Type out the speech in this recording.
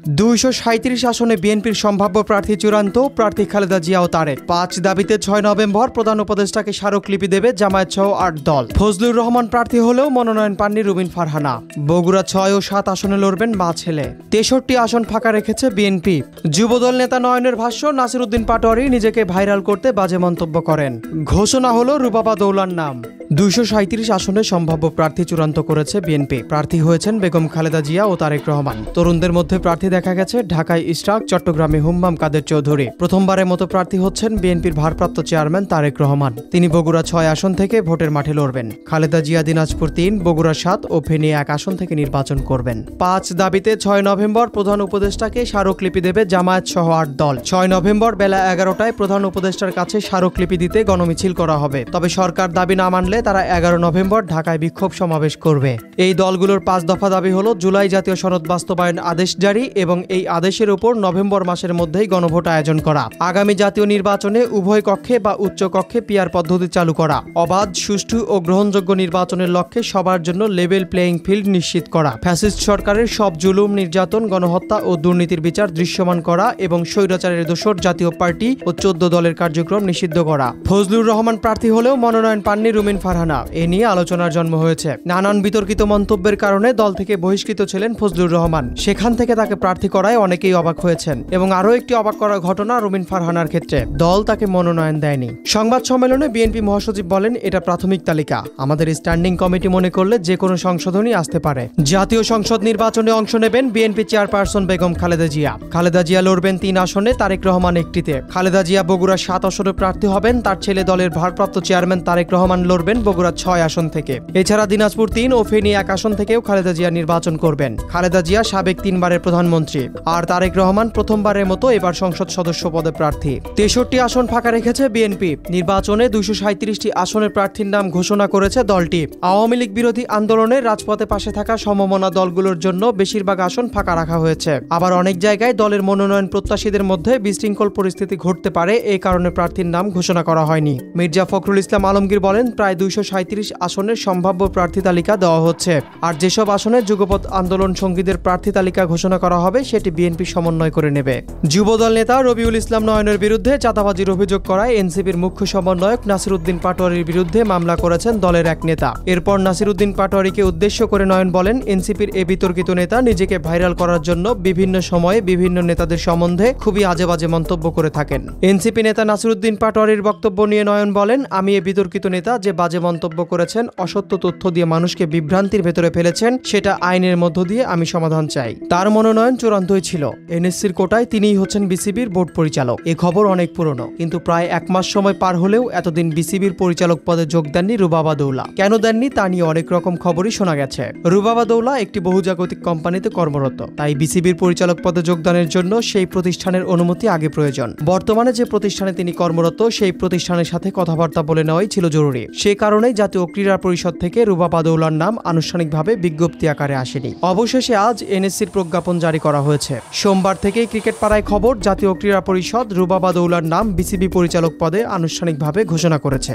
237 আসনে বিএনপির সম্ভাব্য প্রার্থী চূড়ান্ত। প্রার্থী খালেদা জিয়া ও তারেক। 5 দাবিতে 6 নভেম্বর প্রধান উপদেষ্টাকে স্মারকলিপি দেবে জামায়াত সহ 8 দল। ফজলুর রহমান প্রার্থী হলেও মনোনয়ন পাননি রুমিন ফারহানা। বগুড়া 6 ও 7 আসনে লড়বেন মা ছেলে। 63 আসন ফাঁকা রেখেছে বিএনপি। যুবদল নেতা নয়নের ভাষ্য, নাসিরউদ্দিন পাটোয়ারি নিজেকে ভাইরাল করতে বাজে মন্তব্য করেন। ঘোষণা হলো রুবাবা দৌলার নাম। 237 আসনে সম্ভাব্য প্রার্থী চূড়ান্ত করেছে বিএনপি। প্রার্থী হয়েছেন বেগম খালেদা জিয়া ও তারেক রহমান। তরুণদের মধ্যে প্রার্থী দেখা গেছে ঢাকায় ইশরাক, চট্টগ্রামে হুম্মাম কাদের চৌধুরী। প্রথমবারের মতো প্রার্থী হচ্ছেন বিএনপির ভারপ্রাপ্ত চেয়ারম্যান তারেক রহমান। তিনি বগুড়া 6 আসন থেকে ভোটের মাঠে লড়বেন। খালেদা জিয়া দিনাজপুর 3, বগুড়া 7 ও ফেনী 1 আসন থেকে নির্বাচন করবেন। 5 দাবিতে 6 নভেম্বর প্রধান উপদেষ্টাকে স্মারকলিপি দেবে জামায়াত সহ 8 দল। 6 নভেম্বর বেলা 11টায় প্রধান উপদেষ্টার কাছে স্মারকলিপি দিতে গণমিছিল করা হবে। তবে সরকার দাবি না মানলে তারা 11 নভেম্বর ঢাকায় বিক্ষোভ সমাবেশ করবে। এই দলগুলোর 5 দফা দাবি হলো জুলাই জাতীয় সনদ বাস্তবায়ন আদেশ জারি এবং এই আদেশের উপর নভেম্বর মাসের মধ্যেই গণভোট আয়োজন করা। আগামী জাতীয় নির্বাচনে উভয় কক্ষে বা উচ্চ কক্ষে পিআর পদ্ধতি চালু করা। অবাধ, সুষ্ঠু ও গ্রহণযোগ্য নির্বাচনের লক্ষ্যে সবার জন্য লেভেল প্লেয়িং ফিল্ড নিশ্চিত করা। ফ্যাসিস্ট সরকারের সব জুলুম, নির্যাতন, গণহত্যা ও দুর্নীতির বিচার দৃশ্যমান করা এবং স্বৈরাচারের দোসর জাতীয় পার্টি ও 14 দলের কার্যক্রম নিষিদ্ধ করা। ফজলুর রহমান প্রার্থী হলেও মনোনয়ন পাননি রুমিন ফারহানা। এ নিয়ে আলোচনার জন্ম হয়েছে। নানান বিতর্কিত মন্তব্যের কারণে দল থেকে বহিষ্কৃত ছিলেন ফজলুর রহমান। সেখান থেকে তাকে প্রার্থী করায় অনেকেই অবাক হয়েছেন এবং আরও একটি অবাক করার ঘটনা রুমিন ফারহানার ক্ষেত্রে। দল তাকে মনোনয়ন দেয়নি। সংবাদ সম্মেলনে বিএনপি মহাসচিব বলেন, এটা প্রাথমিক তালিকা। আমাদের স্ট্যান্ডিং কমিটি মনে করলে যে কোনো সংশোধনী আসতে পারে। জাতীয় সংসদ নির্বাচনে অংশ নেবেন বিএনপি চেয়ারপারসন বেগম খালেদা জিয়া। খালেদা জিয়া লড়বেন 3 আসনে, তারেক রহমান 1টিতে। খালেদা জিয়া বগুড়া 7 আসনে প্রার্থী হবেন। তার ছেলে দলের ভারপ্রাপ্ত চেয়ারম্যান তারেক রহমান লড়বেন বগুড়া 6 আসন থেকে। এছাড়া দিনাজপুর 3 ও ফেনী 1 আসন থেকেও খালেদা জিয়া নির্বাচন করবেন। খালেদা জিয়া সাবেক 3 বারের প্রধানমন্ত্রী আর তারেক রহমান প্রথমবারের মতো এবার সংসদ সদস্য পদে প্রার্থী। 63 আসন ফাঁকা রেখেছে বিএনপি। নির্বাচনে 237টি আসনের প্রার্থীর নাম ঘোষণা করেছে দলটি। আওয়ামী লীগ বিরোধী আন্দোলনে রাজপথে পাশে থাকা সমমনা দলগুলোর জন্য বেশিরভাগ আসন ফাঁকা রাখা হয়েছে। আবার অনেক জায়গায় দলের মনোনয়ন প্রত্যাশীদের মধ্যে বিশৃঙ্খল পরিস্থিতি ঘটতে পারে, এই কারণে প্রার্থীর নাম ঘোষণা করা হয়নি। মির্জা ফখরুল ইসলাম আলমগীর বলেন, প্রায় 237 আসনের সম্ভাব্য প্রার্থী তালিকা দেওয়া হচ্ছে। আর যেসব আসনে যুগপৎ আন্দোলন সঙ্গীদের প্রার্থী তালিকা ঘোষণা করা হবে সেটি বিএনপি সমন্বয় করে নেবে। যুবদল নেতা রবিউল ইসলাম নয়নের বিরুদ্ধে চাঁদাবাজির অভিযোগ করায় এনসিপির মুখ্য সমন্বয়ক নাসিরউদ্দিন পাটোয়ারির বিরুদ্ধে মামলা করেছেন দলের এক নেতা। এরপর নাসিরউদ্দিন পাটোয়ারিকে উদ্দেশ্য করে নয়ন বলেন, এনসিপির এই বিতর্কিত নেতা নিজেকে ভাইরাল করার জন্য বিভিন্ন সময়ে বিভিন্ন নেতাদের সম্বন্ধে খুবই আজে বাজে মন্তব্য করে থাকেন। এনসিপি নেতা নাসিরউদ্দিন পাটোয়ারির বক্তব্য নিয়ে নয়ন বলেন, আমি এই বিতর্কিত নেতা যে বাজে মন্তব্য করেছেন, অসত্য তথ্য দিয়ে মানুষকে বিভ্রান্তির ভেতরে ফেলেছেন, সেটা আইনের মধ্য দিয়ে আমি সমাধান চাই। তার মনোনয়ন চূড়ান্তই ছিল। এনএসসির কোটায় তিনিই হচ্ছেন বিসিবির বোর্ড পরিচালক। এ খবর অনেক পুরনো, কিন্তু প্রায় 1 মাস সময় পার হলেও এতদিন বিসিবির পরিচালক পদে যোগ দেননি রুবাবা দৌলা। কেন দেননি তা নিয়ে অনেক রকম খবরই শোনা গেছে। রুবাবা দৌলা একটি বহুজাগতিক কোম্পানিতে কর্মরত, তাই বিসিবির পরিচালক পদে যোগদানের জন্য সেই প্রতিষ্ঠানের অনুমতি আগে প্রয়োজন। বর্তমানে যে প্রতিষ্ঠানে তিনি কর্মরত সেই প্রতিষ্ঠানের সাথে কথাবার্তা বলে নেওয়াই ছিল জরুরি। সে কারণেই জাতীয় ক্রীড়া পরিষদ থেকে রুবাবা দৌলার নাম আনুষ্ঠানিকভাবে বিজ্ঞপ্তি আকারে আসেনি। অবশেষে আজ এনএসসির প্রজ্ঞাপন জারি করা হয়েছে। সোমবার থেকেই ক্রিকেট পাড়ায় খবর, জাতীয় ক্রীড়া পরিষদ রুবাবা দৌলার নাম বিসিবি পরিচালক পদে আনুষ্ঠানিকভাবে ঘোষণা করেছে।